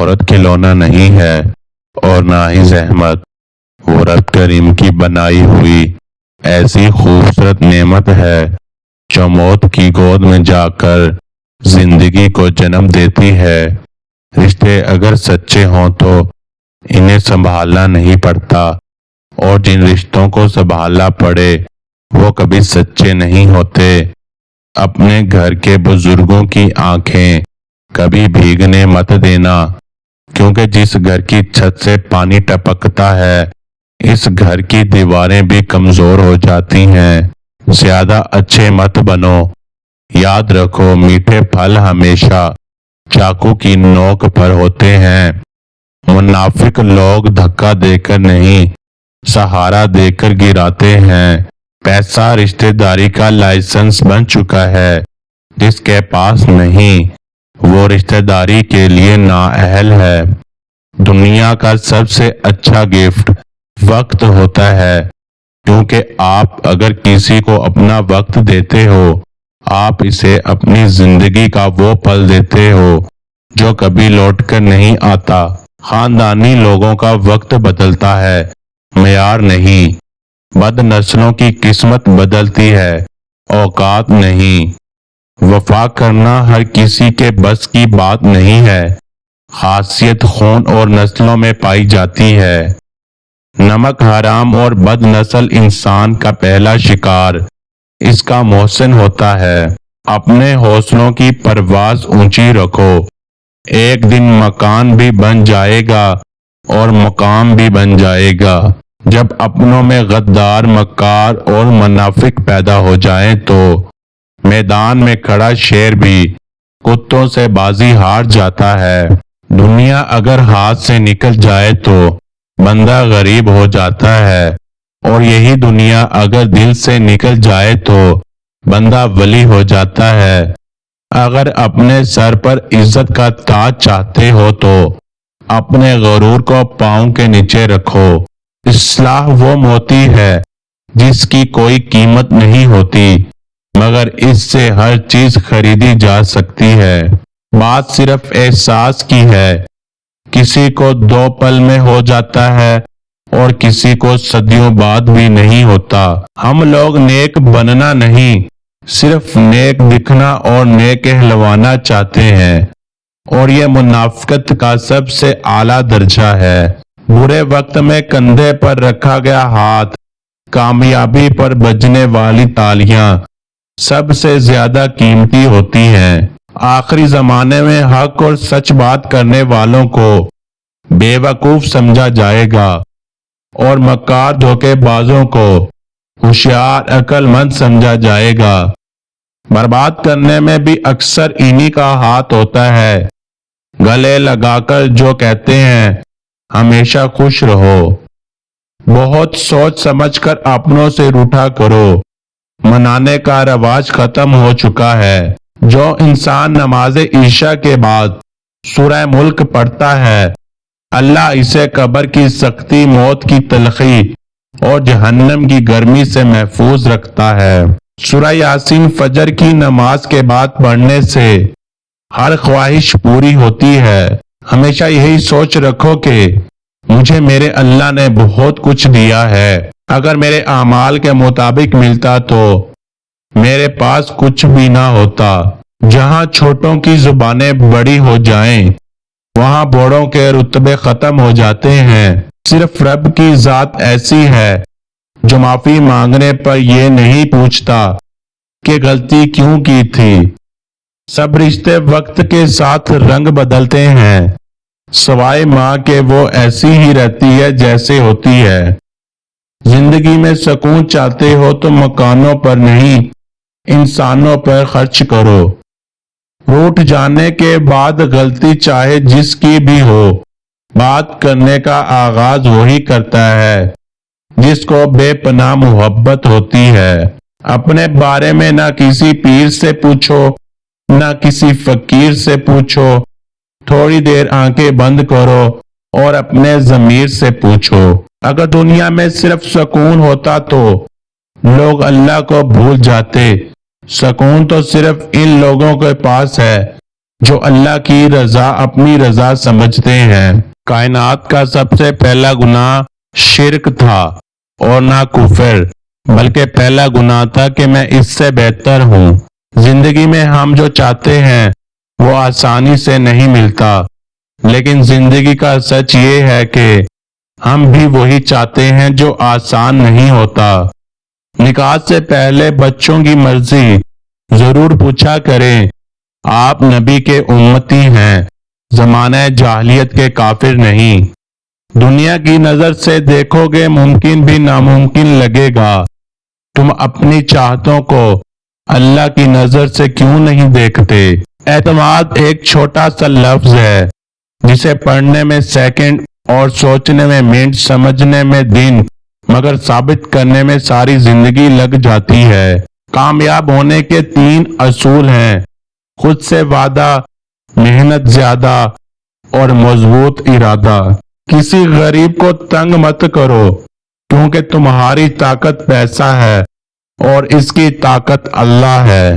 عورت کھلونا نہیں ہے اور نہ ہی زحمت، وہ رب کریم کی بنائی ہوئی ایسی خوبصورت نعمت ہے جو موت کی گود میں جا کر زندگی کو جنم دیتی ہے۔ رشتے اگر سچے ہوں تو انہیں سنبھالنا نہیں پڑتا، اور جن رشتوں کو سنبھالنا پڑے وہ کبھی سچے نہیں ہوتے۔ اپنے گھر کے بزرگوں کی آنکھیں کبھی بھیگنے مت دینا، کیونکہ جس گھر کی چھت سے پانی ٹپکتا ہے اس گھر کی دیواریں بھی کمزور ہو جاتی ہیں۔ زیادہ اچھے مت بنو، یاد رکھو میٹھے پھل ہمیشہ چاقو کی نوک پر ہوتے ہیں۔ منافق لوگ دھکا دے کر نہیں، سہارا دے کر گراتے ہیں۔ پیسہ رشتہ داری کا لائسنس بن چکا ہے، جس کے پاس نہیں وہ رشتہ داری کے لیے نااہل ہے۔ دنیا کا سب سے اچھا گفٹ وقت ہوتا ہے، کیونکہ آپ اگر کسی کو اپنا وقت دیتے ہو آپ اسے اپنی زندگی کا وہ پل دیتے ہو جو کبھی لوٹ کر نہیں آتا۔ خاندانی لوگوں کا وقت بدلتا ہے، معیار نہیں۔ بد نسلوں کی قسمت بدلتی ہے، اوقات نہیں۔ وفا کرنا ہر کسی کے بس کی بات نہیں ہے، خاصیت خون اور نسلوں میں پائی جاتی ہے۔ نمک حرام اور بد نسل انسان کا پہلا شکار اس کا محسن ہوتا ہے۔ اپنے حوصلوں کی پرواز اونچی رکھو، ایک دن مکان بھی بن جائے گا اور مقام بھی بن جائے گا۔ جب اپنوں میں غدار، مکار اور منافق پیدا ہو جائیں تو میدان میں کھڑا شیر بھی کتوں سے بازی ہار جاتا ہے۔ دنیا اگر ہاتھ سے نکل جائے تو بندہ غریب ہو جاتا ہے، اور یہی دنیا اگر دل سے نکل جائے تو بندہ ولی ہو جاتا ہے۔ اگر اپنے سر پر عزت کا تاج چاہتے ہو تو اپنے غرور کو پاؤں کے نیچے رکھو۔ اصلاح وہ موتی ہے جس کی کوئی قیمت نہیں ہوتی، مگر اس سے ہر چیز خریدی جا سکتی ہے۔ بات صرف احساس کی ہے، کسی کو 2 پل میں ہو جاتا ہے اور کسی کو صدیوں بعد بھی نہیں ہوتا۔ ہم لوگ نیک بننا نہیں، صرف نیک دکھنا اور نیک کہلوانا چاہتے ہیں، اور یہ منافقت کا سب سے اعلیٰ درجہ ہے۔ برے وقت میں کندھے پر رکھا گیا ہاتھ، کامیابی پر بجنے والی تالیاں سب سے زیادہ قیمتی ہوتی ہیں۔ آخری زمانے میں حق اور سچ بات کرنے والوں کو بے وقوف سمجھا جائے گا، اور مکار دھوکے بازوں کو ہوشیار عقل مند سمجھا جائے گا۔ برباد کرنے میں بھی اکثر انہی کا ہاتھ ہوتا ہے۔ گلے لگا کر جو کہتے ہیں ہمیشہ خوش رہو، بہت سوچ سمجھ کر اپنوں سے روٹھا کرو۔ منانے کا رواج ختم ہو چکا ہے۔ جو انسان نماز عشاء کے بعد سورہ ملک پڑھتا ہے اللہ اسے قبر کی سختی، موت کی تلخی اور جہنم کی گرمی سے محفوظ رکھتا ہے۔ سورہ یاسین فجر کی نماز کے بعد پڑھنے سے ہر خواہش پوری ہوتی ہے۔ ہمیشہ یہی سوچ رکھو کہ مجھے میرے اللہ نے بہت کچھ دیا ہے، اگر میرے اعمال کے مطابق ملتا تو میرے پاس کچھ بھی نہ ہوتا۔ جہاں چھوٹوں کی زبانیں بڑی ہو جائیں وہاں بڑوں کے رتبے ختم ہو جاتے ہیں۔ صرف رب کی ذات ایسی ہے جو معافی مانگنے پر یہ نہیں پوچھتا کہ غلطی کیوں کی تھی۔ سب رشتے وقت کے ساتھ رنگ بدلتے ہیں، سوائے ماں کے وہ ایسی ہی رہتی ہے جیسے ہوتی ہے۔ زندگی میں سکون چاہتے ہو تو مکانوں پر نہیں انسانوں پر خرچ کرو۔ روٹھ جانے کے بعد غلطی چاہے جس کی بھی ہو، بات کرنے کا آغاز وہی کرتا ہے جس کو بے پناہ محبت ہوتی ہے۔ اپنے بارے میں نہ کسی پیر سے پوچھو نہ کسی فقیر سے پوچھو، تھوڑی دیر آنکھیں بند کرو اور اپنے ضمیر سے پوچھو۔ اگر دنیا میں صرف سکون ہوتا تو لوگ اللہ کو بھول جاتے۔ سکون تو صرف ان لوگوں کے پاس ہے جو اللہ کی رضا اپنی رضا سمجھتے ہیں۔ کائنات کا سب سے پہلا گناہ شرک تھا اور نہ کفر، بلکہ پہلا گناہ تھا کہ میں اس سے بہتر ہوں۔ زندگی میں ہم جو چاہتے ہیں وہ آسانی سے نہیں ملتا، لیکن زندگی کا سچ یہ ہے کہ ہم بھی وہی چاہتے ہیں جو آسان نہیں ہوتا۔ نکاح سے پہلے بچوں کی مرضی ضرور پوچھا کریں۔ آپ نبی کے امتی ہیں، زمانہ جاہلیت کے کافر نہیں۔ دنیا کی نظر سے دیکھو گے ممکن بھی ناممکن لگے گا۔ تم اپنی چاہتوں کو اللہ کی نظر سے کیوں نہیں دیکھتے؟ اعتماد ایک چھوٹا سا لفظ ہے جسے پڑھنے میں سیکنڈ اور سوچنے میں منٹ، سمجھنے میں دن، مگر ثابت کرنے میں ساری زندگی لگ جاتی ہے۔ کامیاب ہونے کے 3 اصول ہیں: خود سے وعدہ، محنت زیادہ اور مضبوط ارادہ۔ کسی غریب کو تنگ مت کرو، کیونکہ تمہاری طاقت پیسہ ہے اور اس کی طاقت اللہ ہے۔